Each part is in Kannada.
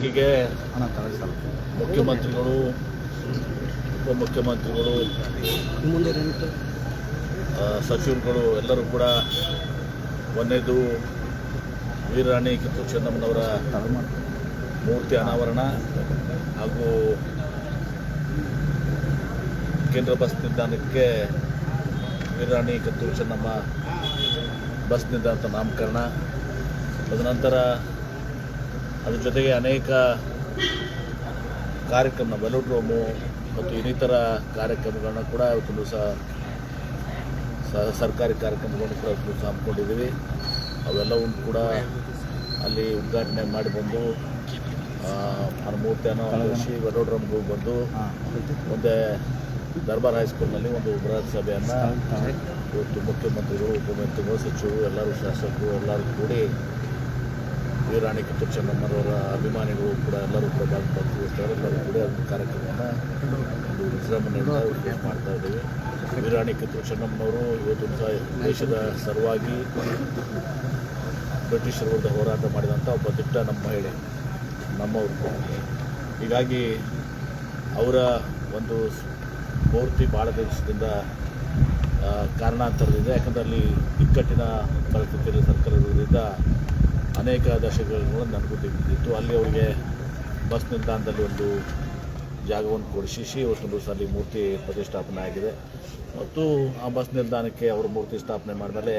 ಹೀಗೆ ಮುಖ್ಯಮಂತ್ರಿಗಳು ಉಪಮುಖ್ಯಮಂತ್ರಿಗಳು ಸಚಿವರುಗಳು ಎಲ್ಲರೂ ಕೂಡ ಒಂದೇದು ವೀರರಾಣಿ ಕಿತ್ತೂರು ಚೆನ್ನಮ್ಮನವರ ಮೂರ್ತಿ ಅನಾವರಣ ಹಾಗೂ ಕೇಂದ್ರ ಬಸ್ ನಿಲ್ದಾಣಕ್ಕೆ ವೀರರಾಣಿ ಕಿತ್ತೂರು ಚೆನ್ನಮ್ಮ ಬಸ್ ನಿಲ್ದಾಣ ನಾಮಕರಣ, ತದನಂತರ ಅದ್ರ ಜೊತೆಗೆ ಅನೇಕ ಕಾರ್ಯಕ್ರಮ ವೆಲೋಡ್ರೋಮು ಮತ್ತು ಇನ್ನಿತರ ಕಾರ್ಯಕ್ರಮಗಳನ್ನ ಕೂಡ ಇವತ್ತು ದಿವಸ ಸರ್ಕಾರಿ ಕಾರ್ಯಕ್ರಮಗಳನ್ನು ಕೂಡ ಇವತ್ತು ದಿವಸ ಹಮ್ಮಿಕೊಂಡಿದ್ದೀವಿ. ಅವೆಲ್ಲವನ್ನು ಕೂಡ ಅಲ್ಲಿ ಉದ್ಘಾಟನೆ ಮಾಡಿ ಬಂದು ಮೂರ್ತಿಯನ್ನು ಅಳವಡಿಸಿ ವೆಲೋಡ್ರೋಮ್ಗೆ ಹೋಗಿ ಬಂದು ಮುಂದೆ ದರ್ಬಾರ್ ಹೈಸ್ಕೂಲ್ನಲ್ಲಿ ಒಂದು ಬೃಹತ್ ಸಭೆಯನ್ನು ಇವತ್ತು ಮುಖ್ಯಮಂತ್ರಿಗಳು, ಉಪಮುಖ್ಯಮಂತ್ರಿಗಳು, ಸಚಿವರು, ಎಲ್ಲರೂ ಶಾಸಕರು ಎಲ್ಲರೂ ಕೂಡಿ ವೀರರಾಣಿ ಕಿತ್ತೂರು ಚೆನ್ನಮ್ಮನವರ ಅಭಿಮಾನಿಗಳು ಕೂಡ ಎಲ್ಲರೂ ಕೂಡ ಭಾಗವಹಿಸ್ತಾರೆ. ಎಲ್ಲರೂ ಕೂಡ ಒಂದು ಕಾರ್ಯಕ್ರಮವನ್ನು ಒಂದು ವಿಜೃಂಭಣೆಯಿಂದ ಮಾಡ್ತಾ ಇದ್ದೀವಿ. ವೀರರಾಣಿ ಕಿತ್ತೂರು ಚೆನ್ನಮ್ಮನವರು ಇವತ್ತು ದೇಶದ ಸಲುವಾಗಿ ಬ್ರಿಟಿಷರ ವಿರುದ್ಧ ಹೋರಾಟ ಮಾಡಿದಂಥ ಒಬ್ಬ ದಿಟ್ಟ ನಮ್ಮ ಮಹಿಳೆ, ನಮ್ಮವರು. ಹೀಗಾಗಿ ಅವರ ಒಂದು ಮೂರ್ತಿ ಭಾಳ ದೇಶದಿಂದ ಕಾರಣಾಂತರದಿಂದ, ಯಾಕಂದರೆ ಅಲ್ಲಿ ಇಕ್ಕಟ್ಟಿನ ಪರಿಸ್ಥಿತಿಯಲ್ಲಿ ಸರ್ಕಾರ ಇರುವುದರಿಂದ ಅನೇಕ ದಶಕಗಳು ನನಗೂ ತೆಗೆದಿತ್ತು. ಅಲ್ಲಿ ಅವರಿಗೆ ಬಸ್ ನಿಲ್ದಾಣದಲ್ಲಿ ಒಂದು ಜಾಗವನ್ನು ಕೊಡಿಸಿ ಇವತ್ತು ದಿವಸ ಅಲ್ಲಿ ಮೂರ್ತಿ ಪ್ರತಿಷ್ಠಾಪನೆ ಆಗಿದೆ. ಮತ್ತು ಆ ಬಸ್ ನಿಲ್ದಾಣಕ್ಕೆ ಅವರ ಮೂರ್ತಿ ಸ್ಥಾಪನೆ ಮಾಡಿದ್ಮೇಲೆ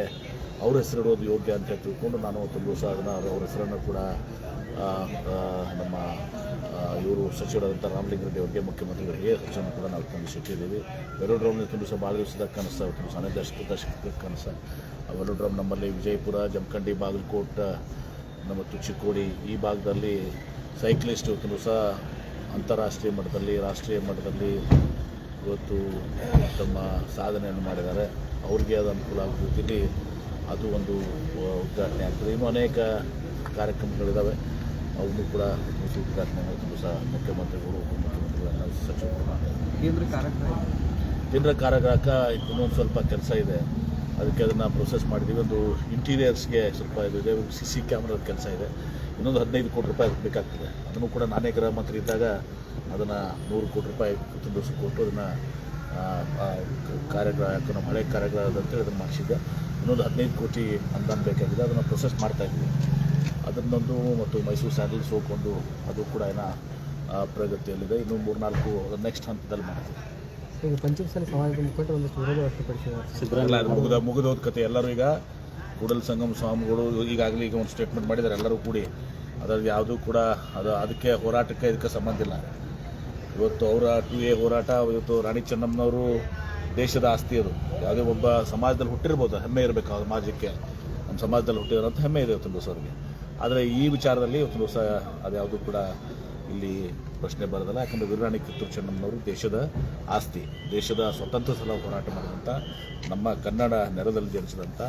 ಅವ್ರ ಹೆಸರಿಡೋದು ಯೋಗ್ಯ ಅಂತ ತಿಳ್ಕೊಂಡು ನಾನು ಒಂದು ದಿವಸ ಅದನ್ನು ಅವ್ರ ಹೆಸರನ್ನು ಕೂಡ ನಮ್ಮ ಇವರು ಸಚಿವರಾದಂಥ ರಾಮಲಿಂಗಾರೆಡ್ಡಿ ಅವರಿಗೆ, ಮುಖ್ಯಮಂತ್ರಿಗಳಿಗೆ ಹೆಸರನ್ನು ಕೂಡ ನಾವು ತಂದಿಟ್ಟಿದ್ದೀವಿ. ವೆಲೋಡ್ರೋಮ್ನ ದಿವಸ ಭಾಳ ದಿವಸದ ಕನಸು, ಇವತ್ತು ದಿವಸ ಅನೇಕ ದಶಕದ ಕನಸು. ಆ ವೆಲೋಡ್ರೋಮ್ ನಮ್ಮಲ್ಲಿ ವಿಜಯಪುರ, ಜಮಖಂಡಿ, ಬಾಗಲಕೋಟೆ ಮತ್ತು ಚಿಕ್ಕೋಡಿ ಈ ಭಾಗದಲ್ಲಿ ಸೈಕ್ಲಿಸ್ಟ್ ಇವತ್ತು ದಿವಸ ಅಂತಾರಾಷ್ಟ್ರೀಯ ಮಟ್ಟದಲ್ಲಿ, ರಾಷ್ಟ್ರೀಯ ಮಟ್ಟದಲ್ಲಿ ಇವತ್ತು ತಮ್ಮ ಸಾಧನೆಯನ್ನು ಮಾಡಿದ್ದಾರೆ. ಅವ್ರಿಗೆ ಅದು ಅನುಕೂಲ ಆಗೋ ರೀತಿಯಲ್ಲಿ ಅದು ಒಂದು ಉದ್ಘಾಟನೆ ಆಗ್ತದೆ. ಇನ್ನೂ ಅನೇಕ ಕಾರ್ಯಕ್ರಮಗಳಿದ್ದಾವೆ, ಅವನ್ನು ಕೂಡ ಉದ್ಘಾಟನೆ ಇವತ್ತು ಸಹ ಮುಖ್ಯಮಂತ್ರಿಗಳು, ಉಪಮುಖ್ಯಮಂತ್ರಿಗಳು, ಸಚಿವರು ಕೇಂದ್ರ ಕಾರಾಗೃಹಕ್ಕ ಇನ್ನೊಂದು ಸ್ವಲ್ಪ ಕೆಲಸ ಇದೆ, ಅದಕ್ಕೆ ಅದನ್ನು ಪ್ರೊಸೆಸ್ ಮಾಡಿದ್ದೀವಿ. ಒಂದು ಇಂಟೀರಿಯರ್ಸ್ಗೆ ಸ್ವಲ್ಪ ಇದೆ, CC ಕ್ಯಾಮ್ರಾದ ಕೆಲಸ ಇದೆ, ಇನ್ನೊಂದು 15 ಕೋಟಿ ರೂಪಾಯಿ ಬೇಕಾಗ್ತದೆ. ಅದನ್ನು ಕೂಡ ನಾನೇ ಗೃಹ ಮಂತ್ರಿ ಇದ್ದಾಗ ಅದನ್ನು 100 ಕೋಟಿ ರೂಪಾಯಿ ಕೊಟ್ಟು ಅದನ್ನು ಕಾರಾಗೃಹ, ನಮ್ಮ ಹಳೆ ಕಾರಾಗೃಹ ಅಂತೇಳಿ ಅದನ್ನು ಮಾಡಿಸಿದ್ದೆ. ಇನ್ನೊಂದು 15 ಕೋಟಿ ಅನುದಾನ ಬೇಕಾಗಿದೆ, ಅದನ್ನು ಪ್ರೊಸೆಸ್ ಮಾಡ್ತಾಯಿದ್ವಿ. ಅದನ್ನೊಂದು ಮತ್ತು ಮೈಸೂರು ಸ್ಯಾಂಡಲ್ಸ್ ಹೋಗ್ಕೊಂಡು ಅದು ಕೂಡ ಏನೋ ಪ್ರಗತಿಯಲ್ಲಿದೆ. ಇನ್ನೂ 3-4 ನೆಕ್ಸ್ಟ್ ಹಂತದಲ್ಲಿ ಮಾಡ್ತೀವಿ. ಈಗ ಪಂಚಮಸಾಲಿ ಸಮಾಜದ ಮುಖಂಡರು ಒಂದಷ್ಟು ವಿರೋಧ ವ್ಯಕ್ತಪಡಿಸಿದ್ದಾರೆ. ಮುಗಿದೋದ ಕತೆ. ಎಲ್ಲರೂ ಈಗ ಕೂಡಲ ಸಂಗಮ ಸ್ವಾಮಿಗಳು ಈಗಾಗಲೇ ಈಗ ಒಂದು ಸ್ಟೇಟ್ಮೆಂಟ್ ಮಾಡಿದ್ದಾರೆ, ಎಲ್ಲರೂ ಕೂಡಿ. ಅದರಲ್ಲಿ ಯಾವುದೂ ಕೂಡ ಅದಕ್ಕೆ ಹೋರಾಟಕ್ಕೆ ಇದಕ್ಕೆ ಸಂಬಂಧ ಇಲ್ಲ. ಇವತ್ತು ಅವರ 2A ಹೋರಾಟ, ಇವತ್ತು ರಾಣಿ ಚೆನ್ನಮ್ಮನವರು ದೇಶದ ಆಸ್ತಿ. ಅದು ಯಾವುದೇ ಒಬ್ಬ ಸಮಾಜದಲ್ಲಿ ಹುಟ್ಟಿರ್ಬೋದು, ಹೆಮ್ಮೆ ಇರಬೇಕು ಆ ಸಮಾಜಕ್ಕೆ, ನಮ್ಮ ಸಮಾಜದಲ್ಲಿ ಹುಟ್ಟಿದ್ರು ಅಂತ ಹೆಮ್ಮೆ ಇದೆ ಇವತ್ತು ದಿವಸ ಅವ್ರಿಗೆ. ಆದರೆ ಈ ವಿಚಾರದಲ್ಲಿ ಇವತ್ತು ದಿವಸ ಅದ್ಯಾವುದೂ ಕೂಡ ಇಲ್ಲಿ ಪ್ರಶ್ನೆ ಬರೋದಲ್ಲ. ಯಾಕಂದರೆ ವೀರರಾಣಿ ಕಿತ್ತೂರು ಚೆನ್ನಮ್ಮನವರು ದೇಶದ ಆಸ್ತಿ, ದೇಶದ ಸ್ವತಂತ್ರ ಸಲ ಹೋರಾಟ ಮಾಡಿದಂಥ, ನಮ್ಮ ಕನ್ನಡ ನೆಲದಲ್ಲಿ ಜನಿಸಿದಂಥ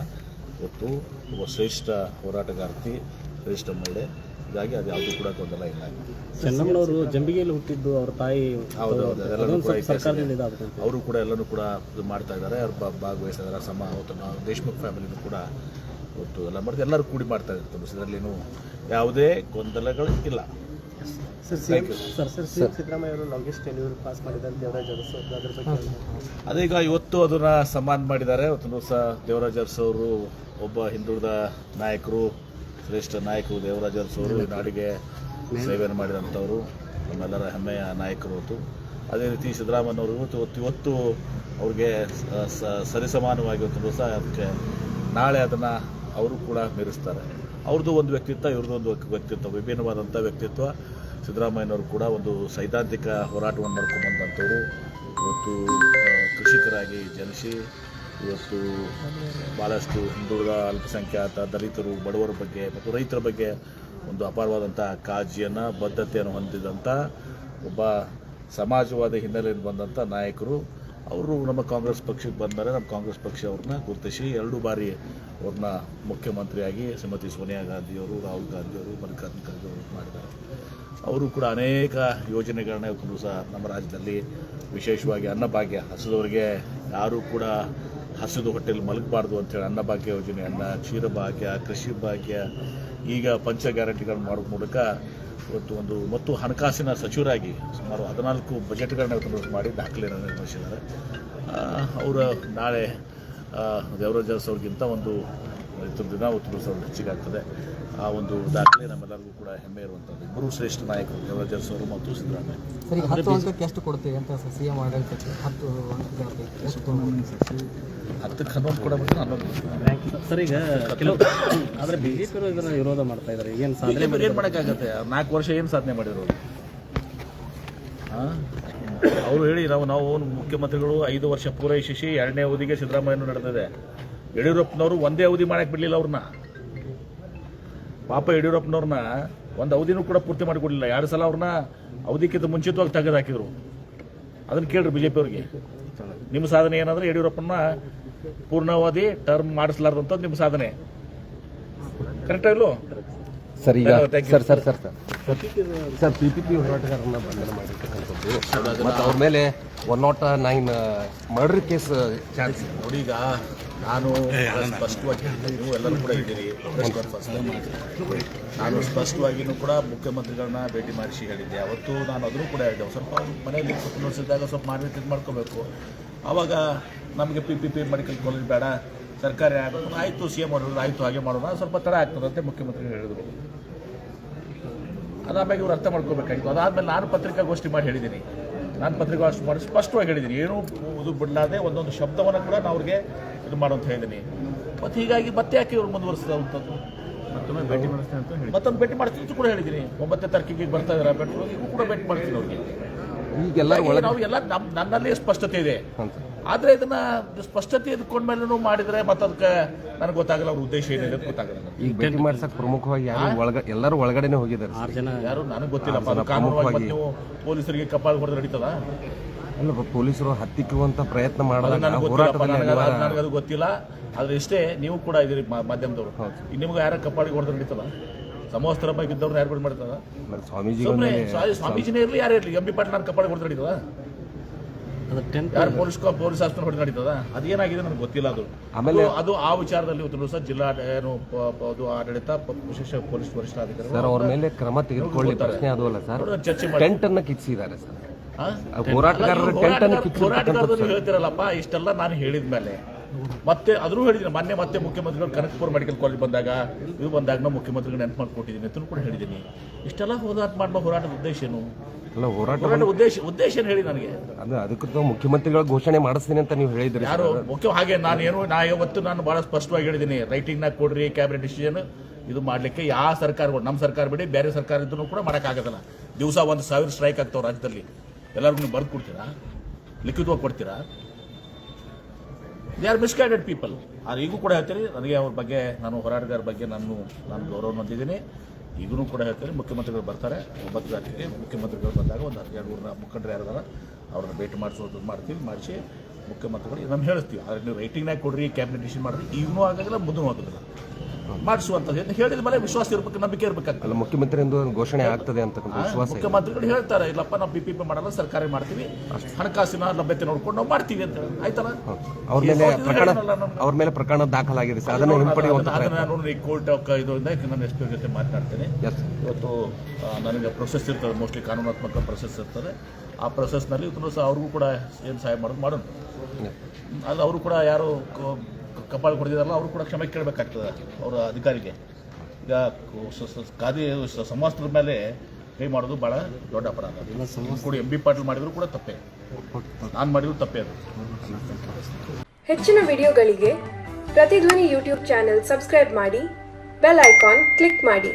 ಇವತ್ತು ಒಬ್ಬ ಶ್ರೇಷ್ಠ ಹೋರಾಟಗಾರ್ತಿ, ಶ್ರೇಷ್ಠ ಮಹಿಳೆ. ಹೀಗಾಗಿ ಅದು ಯಾವುದೂ ಕೂಡ ಗೊಂದಲ ಇಲ್ಲ. ಚೆನ್ನಮ್ಮನವರು ಜಂಬಿಗೆಯಲ್ಲಿ ಹುಟ್ಟಿದ್ದು ಅವ್ರ ತಾಯಿ, ಎಲ್ಲರೂ ಕೂಡ ಅವರು ಕೂಡ ಎಲ್ಲರೂ ಕೂಡ ಇದು ಮಾಡ್ತಾ ಇದ್ದಾರೆ, ಅವ್ರು ಭಾಗವಹಿಸ್ತಾ ಇದ್ದಾರೆ. ದೇಶಮುಖ್ ಫ್ಯಾಮಿಲಿನೂ ಕೂಡ ಇವತ್ತು ಎಲ್ಲ ಮಾಡಿದ್ರೆ ಎಲ್ಲರೂ ಕೂಡಿ ಮಾಡ್ತಾ ಇರ್ತಾರೆ. ಇದರಲ್ಲೇನು ಯಾವುದೇ ಗೊಂದಲಗಳು ಇಲ್ಲ. ಸಿದ್ದರಾಮಯ್ಯ ಅವರು ಲಾಂಗೆಸ್ಟ್ ಟೆನ್ಯೂರ್ ಪಾಸ್ ಮಾಡಿದ್ದಾರೆ ದೇವರಾಜ್ ಅರಸು, ಅದ್ರ ಬಗ್ಗೆ ಅದೀಗ ಇವತ್ತು ಅದನ್ನು ಸನ್ಮಾನ ಮಾಡಿದ್ದಾರೆ. ಇವತ್ತು ದಿವಸ ದೇವರಾಜ್ ಅರಸು ಅವರು ಒಬ್ಬ ಹಿಂದುಳಿದ ನಾಯಕರು, ಶ್ರೇಷ್ಠ ನಾಯಕರು. ದೇವರಾಜ್ ಅರಸು ಅವರು ಈ ನಾಡಿಗೆ ಸೇವೆಯನ್ನು ಮಾಡಿದಂಥವರು, ನಮ್ಮೆಲ್ಲರ ಹೆಮ್ಮೆಯ ನಾಯಕರು. ಹೊತ್ತು ಅದೇ ರೀತಿ ಸಿದ್ದರಾಮಯ್ಯವರು ಇವತ್ತು ಅವ್ರಿಗೆ ಸರಿಸಮಾನವಾಗಿ ಇವತ್ತು ದಿವಸ ಅದಕ್ಕೆ ನಾಳೆ ಅದನ್ನು ಅವರು ಕೂಡ ಮೀರಿಸ್ತಾರೆ. ಅವ್ರದ್ದು ಒಂದು ವ್ಯಕ್ತಿತ್ವ, ಇವ್ರದ್ದು ಒಂದು ವ್ಯಕ್ತಿತ್ವ, ವಿಭಿನ್ನವಾದಂಥ ವ್ಯಕ್ತಿತ್ವ. ಸಿದ್ದರಾಮಯ್ಯನವರು ಕೂಡ ಒಂದು ಸೈದ್ಧಾಂತಿಕ ಹೋರಾಟವನ್ನು ಮಾಡ್ಕೊಂಡ್ಬಂದಂಥವ್ರು. ಇವತ್ತು ಕೃಷಿಕರಾಗಿ ಜನಿಸಿ ಇವತ್ತು ಭಾಳಷ್ಟು ಹಿಂದುಳಿದ, ಅಲ್ಪಸಂಖ್ಯಾತ, ದಲಿತರು, ಬಡವರ ಬಗ್ಗೆ ಮತ್ತು ರೈತರ ಬಗ್ಗೆ ಒಂದು ಅಪಾರವಾದಂಥ ಕಾಳಜಿಯನ್ನು, ಬದ್ಧತೆಯನ್ನು ಹೊಂದಿದಂಥ ಒಬ್ಬ ಸಮಾಜವಾದ ಹಿನ್ನೆಲೆಯಿಂದ ಬಂದಂಥ ನಾಯಕರು. ಅವರು ನಮ್ಮ ಕಾಂಗ್ರೆಸ್ ಪಕ್ಷಕ್ಕೆ ಬಂದರೆ ನಮ್ಮ ಕಾಂಗ್ರೆಸ್ ಪಕ್ಷ ಅವ್ರನ್ನ ಗುರುತಿಸಿ 2 ಬಾರಿ ಅವ್ರನ್ನ ಮುಖ್ಯಮಂತ್ರಿಯಾಗಿ ಶ್ರೀಮತಿ ಸೋನಿಯಾ ಗಾಂಧಿಯವರು, ರಾಹುಲ್ ಗಾಂಧಿಯವರು, ಮಲ್ಲಿಕಾರ್ಜುನ ಖರ್ಗೆ ಅವರು ಮಾಡಿದ್ದಾರೆ. ಅವರು ಕೂಡ ಅನೇಕ ಯೋಜನೆಗಳನ್ನ ಇವತ್ತು ಸಹ ನಮ್ಮ ರಾಜ್ಯದಲ್ಲಿ, ವಿಶೇಷವಾಗಿ ಅನ್ನಭಾಗ್ಯ, ಹಸಿದವರಿಗೆ ಯಾರೂ ಕೂಡ ಹಸಿದು ಹೊಟ್ಟೆಯಲ್ಲಿ ಮಲಗಬಾರ್ದು ಅಂತೇಳಿ ಅನ್ನಭಾಗ್ಯ ಯೋಜನೆಯನ್ನು, ಕ್ಷೀರಭಾಗ್ಯ, ಕೃಷಿ ಭಾಗ್ಯ, ಈಗ ಪಂಚ ಗ್ಯಾರಂಟಿಗಳನ್ನು ಮಾಡೋ ಮೂಲಕ ಇವತ್ತು ಮತ್ತು ಹಣಕಾಸಿನ ಸಚಿವರಾಗಿ ಸುಮಾರು 14 ಬಜೆಟ್ಗಳನ್ನ ಇವತ್ತು ಮಾಡಿ ದಾಖಲೆಯನ್ನು ನಿರ್ವಹಿಸಿದ್ದಾರೆ. ಅವರ ನಾಳೆ ದೇವರಾಜ್ ಅರಸು ಅವ್ರಿಗಿಂತ ದಿನ ಇವತ್ತು ಹೆಚ್ಚಿಗೆ ಆಗ್ತದೆ. ಆ ಒಂದು ದಾಖಲೆ ನಮ್ಮೆಲ್ಲರಿಗೂ ಕೂಡ ಹೆಮ್ಮೆ ಇರುವಂಥದ್ದು. ಇಬ್ಬರು ಶ್ರೇಷ್ಠ ನಾಯಕರು ದೇವರಾಜ್ ಅರಸು ಅವರು ಮತ್ತು ಸಿದ್ದರಾಮಯ್ಯ. ಸರಿ, 10 ಅಂಕಕ್ಕೆ ಎಷ್ಟು ಕೊಡ್ತೀವಿ ಅಂತ CM ಆಡಳಿತಕ್ಕೆ 10 ಅಂಕಗಳ ಪೈಕಿ ಎಷ್ಟು 10ಕ್ಕೆ 11 ಕೊಡಬೇಕು. 11 ಸರ್, ಈಗ ಕೆಲವು ಆದರೆ BJP ಇದನ್ನು ವಿರೋಧ ಮಾಡ್ತಾ ಇದ್ದಾರೆ. ಏನು ಸಾಧನೆ ಏನು ಮಾಡೋಕ್ಕಾಗತ್ತೆ? 4 ವರ್ಷ ಏನು ಸಾಧನೆ ಮಾಡಿದ್ರು ಅವರು ಹೇಳಿ ನಾವು ಮುಖ್ಯಮಂತ್ರಿಗಳು 5 ವರ್ಷ ಪೂರೈಸಿ 2ನೇ ಅವಧಿಗೆ ಸಿದ್ದರಾಮಯ್ಯನೂ ನಡೆದಿದೆ. ಯಡಿಯೂರಪ್ಪನವರು ಒಂದೇ ಅವಧಿ ಮಾಡಕ್ಕೆ ಬಿಡಲಿಲ್ಲ ಅವ್ರನ್ನ. ಪಾಪ ಯಡಿಯೂರಪ್ಪನವ್ರನ್ನ ಒಂದು ಅವಧಿನೂ ಕೂಡ ಪೂರ್ತಿ ಮಾಡಿಕೊಡಲಿಲ್ಲ. 2 ಸಲ ಅವ್ರನ್ನ ಅವಧಿಕ್ಕಿಂತ ಮುಂಚಿತವಾಗಿ ತೆಗೆದುಹಾಕಿದ್ರು. ಅದನ್ನು ಕೇಳ್ರಿ BJP ಅವ್ರಿಗೆ. ನಿಮ್ಮ ಸಾಧನೆ ಏನಂದ್ರೆ ಯಡಿಯೂರಪ್ಪನ ಪೂರ್ಣಾವಧಿ ಟರ್ಮ್ ಮಾಡಿಸ್ಲಾರ್ದಂಥದ್ದು ನಿಮ್ಮ ಸಾಧನೆ. ಕರೆಕ್ಟಾಗಿಲ್ಲೋ ಸರ್? ಈಗ ಸರ್ PPP ಹೋರಾಟಗಾರರನ್ನ ಬಂಧನ ಮಾಡಿರ್ತಕ್ಕಂಥದ್ದು ಮತ್ತು ಅವ್ರ ಮೇಲೆ 109 ಮರ್ಡರ್ ಕೇಸ್ ಚಾನ್ಸ್. ನೋಡಿ, ಈಗ ನಾನು ಸ್ಪಷ್ಟವಾಗಿ ನೀವು ಎಲ್ಲರೂ ಕೂಡ ಇದ್ದೀರಿ. ನಾನು ಸ್ಪಷ್ಟವಾಗಿಯೂ ಕೂಡ ಮುಖ್ಯಮಂತ್ರಿಗಳನ್ನ ಭೇಟಿ ಮಾಡಿಸಿ ಹೇಳಿದ್ದೆ. ಅವತ್ತು ನಾನು ಅದನ್ನು ಕೂಡ ಹೇಳಿದ್ದೆ. ಸ್ವಲ್ಪ ಮನೆಯಲ್ಲಿ ನೋಡಿಸಿದಾಗ ಸ್ವಲ್ಪ ಇದು ಮಾಡ್ಕೋಬೇಕು. ಆವಾಗ ನಮಗೆ PPP ಮೆಡಿಕಲ್ ಕಾಲೇಜ್ ಬೇಡ, ಸರ್ಕಾರಿ ಆಗಬೇಕು. ಆಯಿತು, CM ಅವರು ಆಯಿತು, ಹಾಗೆ ಮಾಡೋಣ, ಸ್ವಲ್ಪ ತಡ ಆಗ್ತದಂತೆ ಮುಖ್ಯಮಂತ್ರಿಗಳು ಹೇಳಿದರು. ಅದಾದ್ಮೇಲೆ ಇವ್ರು ಅರ್ಥ ಮಾಡ್ಕೋಬೇಕಾಗಿತ್ತು. ಅದಾದಮೇಲೆ ನಾನು ಪತ್ರಿಕಾಗೋಷ್ಠಿ ಮಾಡಿ ಹೇಳಿದ್ದೀನಿ. ನಾನು ಪತ್ರಿಕಾಗೋಷ್ಠಿ ಮಾಡಿ ಸ್ಪಷ್ಟವಾಗಿ ಹೇಳಿದ್ದೀನಿ. ಏನೂ ಇದು ಬಿಡಲಾದೆ ಒಂದೊಂದು ಶಬ್ದವನ್ನು ಕೂಡ ನಾನು ಅವ್ರಿಗೆ ಇದು ಮಾಡೋಂತ ಹೇಳಿದ್ದೀನಿ. ಮತ್ತು ಹೀಗಾಗಿ ಮತ್ತೆ ಯಾಕೆ ಇವ್ರು ಮುಂದುವರಿಸಿದಂಥದ್ದು? ಮತ್ತೊಂದು ಭೇಟಿ ಮಾಡ್ತೀನಿ ಅಂತ ಕೂಡ ಹೇಳಿದ್ದೀನಿ. 9ನೇ ತಾರೀಕಿಗೆ ಬರ್ತಾ ಇದ್ದಾರೆ ಬೆಟ್ರೋಲ್, ಈಗೂ ಕೂಡ ಭೇಟಿ ಮಾಡ್ತೀನಿ ಅವ್ರಿಗೆ. ನಾವು ಎಲ್ಲ ನನ್ನಲ್ಲಿ ಸ್ಪಷ್ಟತೆ ಇದೆ. ಆದರೆ ಇದನ್ನ ಸ್ಪಷ್ಟತೆ ಇದ್ಕೊಂಡ್ಮೇಲೆ ಮಾಡಿದ್ರೆ ಮತ್ತೆ ಅದಕ್ಕೆ ನನಗೆ ಗೊತ್ತಾಗಲ್ಲ ಅವ್ರ ಉದ್ದೇಶ ಏನಿದೆ ಅಂತ ಗೊತ್ತಾಗಲ್ಲ. ಈಗ ಭೇಟಿ ಮಾಡ್ಸಕ್ ಪ್ರಮುಖವಾಗಿ ಎಲ್ಲರೂ ಒಳಗಡೆನೆ ಹೋಗಿದ್ದಾರೆ. 6 ಜನ ಯಾರು ನನಗೆ ಗೊತ್ತಿಲ್ಲ. ಕಾನೂನುವಾಗಿ ನೀವು ಪೊಲೀಸರಿಗೆ ಕಪಾಳ ಹೊಡೆದು ನಡೀತದ? ಅಲ್ಲ, ಪೊಲೀಸರು ಹತ್ತಿಕ್ಕುವಂತ ಪ್ರಯತ್ನ ಮಾಡೋದು ನನಗೆ ಅದು ಗೊತ್ತಿಲ್ಲ. ಆದ್ರೆ ಇಷ್ಟೇ, ನೀವು ಕೂಡ ಇದ್ದೀರಿ ಮಾಧ್ಯಮದವರು. ಈಗ ನಿಮ್ಗೆ ಯಾರ ಕಪಾಳಿಗೆ ಹೊಡೆದು ನಡೀತದ? ಸಮವಸ್ತ್ರ ಬಗ್ಗೆ ಇದ್ದವ್ರನ್ನ ಯಾರು ಬಿಟ್ಟು ಮಾಡ್ತದ? ಸ್ವಾಮೀಜಿನೇ ಇರಲಿ, ಯಾರೇ ಇರಲಿ, MB ಪಾಟೀಲ್ ನಾನು ಕಪಾಳಿಗೆ ಹೊಡೆದು ನಡೀತದ? ಯಾರು ಪೊಲೀಸ್ ಆಸ್ಪತ್ರೆ ಹೊಡೆದು ನಡೀತದ? ಅದೇನಾಗಿದೆ ನನಗೆ ಗೊತ್ತಿಲ್ಲ. ಆಮೇಲೆ ಅದು ಆ ವಿಚಾರದಲ್ಲಿ ಇವತ್ತು ಸಹ ಜಿಲ್ಲಾ ಆಡಳಿತ ವಿಶೇಷ ಪೊಲೀಸ್ ವರಿಷ್ಠಾಧಿಕಾರಿ ಸರ್ ಅವ್ರ ಮೇಲೆ ಕ್ರಮ ತೆಗೆದುಕೊಳ್ಳಿ ಪ್ರಶ್ನೆ ಅದು ಅಲ್ಲ ಸರ್. ಚರ್ಚೆ ಮಾಡಿ ಟೆಂಟ್ ಅನ್ನ ಕಿಚ್ಚಿದ್ದಾರೆ ಸರ್. ಹೋರಾಟಗಾರರು ಟೆಂಟ್ ಅನ್ನು ಕಿಚ್ಚು ಹೇಳ್ತಿರಲ್ಲಪ್ಪ. ಇಷ್ಟೆಲ್ಲ ನಾನು ಹೇಳಿದ್ಮೇಲೆ ಮತ್ತೆ ಅದ್ರೂ ಹೇಳಿದ್ದೀನಿ. ಮತ್ತೆ ಮುಖ್ಯಮಂತ್ರಿಗಳು ಕನಕಪುರ ಮೆಡಿಕಲ್ ಕಾಲೇಜ್ ಬಂದಾಗ ನಾವು ಮುಖ್ಯಮಂತ್ರಿಗಳು ನೆನಪು ಮಾಡ್ಕೊಟ್ಟಿದ್ದೀನಿ ಅಂತ ಕೂಡ ಹೇಳಿದ್ದೀನಿ. ಇಷ್ಟೆಲ್ಲ ಹೋರಾಟದ ಉದ್ದೇಶ ಏನು? ಅಲ್ಲ, ಹೋರಾಟ ಉದ್ದೇಶ ಏನು ಹೇಳಿ ನನಗೆ. ಅದಕ್ಕೂ ಮುಖ್ಯಮಂತ್ರಿಗಳ ಘೋಷಣೆ ಮಾಡಿಸ್ತೀನಿ ಅಂತ ನೀವು ಹೇಳಿದ್ರಿ. ಯಾರು ಮುಖ್ಯ ಹಾಗೆ ನಾನು ಬಹಳ ಸ್ಪಷ್ಟವಾಗಿ ಹೇಳಿದ್ದೀನಿ. ರೈಟಿಂಗ್ನಾಗ ಕೊಡ್ರಿ ಕ್ಯಾಬಿನೆಟ್ ಡಿಸಿಷನ್. ಇದು ಮಾಡ್ಲಿಕ್ಕೆ ಯಾವ ಸರ್ಕಾರಗಳು, ನಮ್ಮ ಸರ್ಕಾರ ಬಿಡಿ ಬೇರೆ ಸರ್ಕಾರ ಇದ್ರೂ ಕೂಡ ಮಾಡೋಕ್ಕಾಗೋದಿಲ್ಲ. ದಿವಸ 1,000 ಸ್ಟ್ರೈಕ್ ಆಗ್ತಾವ ರಾಜ್ಯದಲ್ಲಿ. ಎಲ್ಲರಿಗೂ ನೀವು ಬರ್ದು ಕೊಡ್ತೀರಾ? ಲಿಖಿತವಾಗಿ ಕೊಡ್ತೀರಾ? They are misguided people. ಅದು ಈಗೂ ಕೂಡ ಹೇಳ್ತೀನಿ. ನನಗೆ ಅವ್ರ ಬಗ್ಗೆ, ನಾನು ಹೋರಾಟಗಾರ ಬಗ್ಗೆ ನಾನು ಗೌರವ ಹೊಂದಿದ್ದೀನಿ. ಈಗೂ ಕೂಡ ಹೇಳ್ತೀನಿ. ಮುಖ್ಯಮಂತ್ರಿಗಳು ಬರ್ತಾರೆ 9 ತಾರೀಕಿಗೆ. ಮುಖ್ಯಮಂತ್ರಿಗಳು ಬಂದಾಗ ಒಂದು 12 ಮುಖಂಡರು ಯಾರಿದಾರ ಅವ್ರನ್ನ ಭೇಟಿ ಮಾಡಿಸಿ ಮುಖ್ಯಮಂತ್ರಿಗಳು ನಮ್ಮ ಹೇಳಿಸ್ತೀವಿ. ಆದರೆ ನೀವು ರೈಟಿಂಗ್ನಾಗ ಕೊಡ್ರಿ, ಕ್ಯಾಬಿನೆಟ್ ಡಿಸಿಷನ್ ಮಾಡಿರಿ, ಈಗಲೂ ಆಗೋದಿಲ್ಲ, ಮುಂದೂ ಆಗೋದಿಲ್ಲ. ಮಾಡಿಸುವಂಥದ್ದು ಹೇಳಿದ ಮೇಲೆ ವಿಶ್ವಾಸ ಇರ್ಬೇಕು, ನಂಬಿಕೆ ಇರಬೇಕಾಗ್ತದೆ. ಮುಖ್ಯಮಂತ್ರಿಯಿಂದ ಘೋಷಣೆ ಆಗ್ತದೆ ಅಂತ ವಿಶ್ವಾಸ. ಮುಖ್ಯಮಂತ್ರಿಗಳು ಹೇಳ್ತಾರೆ, ಇಲ್ಲಪ್ಪ ನಾವು PPP ಮಾಡಲ್ಲ, ಸರ್ಕಾರಿ ಮಾಡ್ತೀವಿ, ಹಣಕಾಸಿನ ಲಭ್ಯತೆ ನೋಡ್ಕೊಂಡು ನಾವು ಮಾಡ್ತೀವಿ ಅಂತ ಆಯ್ತಲ್ಲ. ಅವ್ರ ಮೇಲೆ ಪ್ರಕರಣ ದಾಖಲಾಗಿದೆ ಸರ್. ಅದನ್ನು ಹಿಂಪಡೆಯುವಂತ ನಾನು ಕೋರ್ಟ್ ಇದರಿಂದ ನನ್ನ SP ಜೊತೆ ಮಾತನಾಡ್ತೇನೆ. ಇವತ್ತು ನನಗೆ ಪ್ರೊಸೆಸ್ ಇರ್ತದೆ, ಮೋಸ್ಟ್ಲಿ ಕಾನೂನಾತ್ಮಕ ಪ್ರೊಸೆಸ್ ಇರ್ತದೆ. ಆ ಪ್ರೊಸೆಸ್ನಲ್ಲಿ ಇವತ್ತು ಸಹ ಅವ್ರಿಗೂ ಕೂಡ ಏನು ಸಹಾಯ ಮಾಡೋಣ. ಅದು ಅವರು ಕೂಡ ಯಾರು ಕಪಾಳ ಹೊಡೆದಿದಾರಲ್ಲ ಅವರು ಕೂಡ ಕ್ಷಮೆ ಕೇಳಬೇಕಾಗ್ತದೆ ಅವರ ಅಧಿಕಾರಿಗೆ. ಈಗ ಸಮವಸ್ತ್ರದ ಮೇಲೆ ಕೈ ಮಾಡೋದು ಭಾಳ ದೊಡ್ಡ ಅಪರಾಧ. ಕೂಡ MB ಪಾಟೀಲ್ ಮಾಡಿದ್ರು ಕೂಡ ತಪ್ಪೇ, ನಾನು ಮಾಡಿದ್ರು ತಪ್ಪೇ. ಅದು ಹೆಚ್ಚಿನ ವಿಡಿಯೋಗಳಿಗೆ ಪ್ರತಿಧ್ವನಿ ಯೂಟ್ಯೂಬ್ ಚಾನೆಲ್ ಸಬ್ಸ್ಕ್ರೈಬ್ ಮಾಡಿ, ಬೆಲ್ ಐಕಾನ್ ಕ್ಲಿಕ್ ಮಾಡಿ.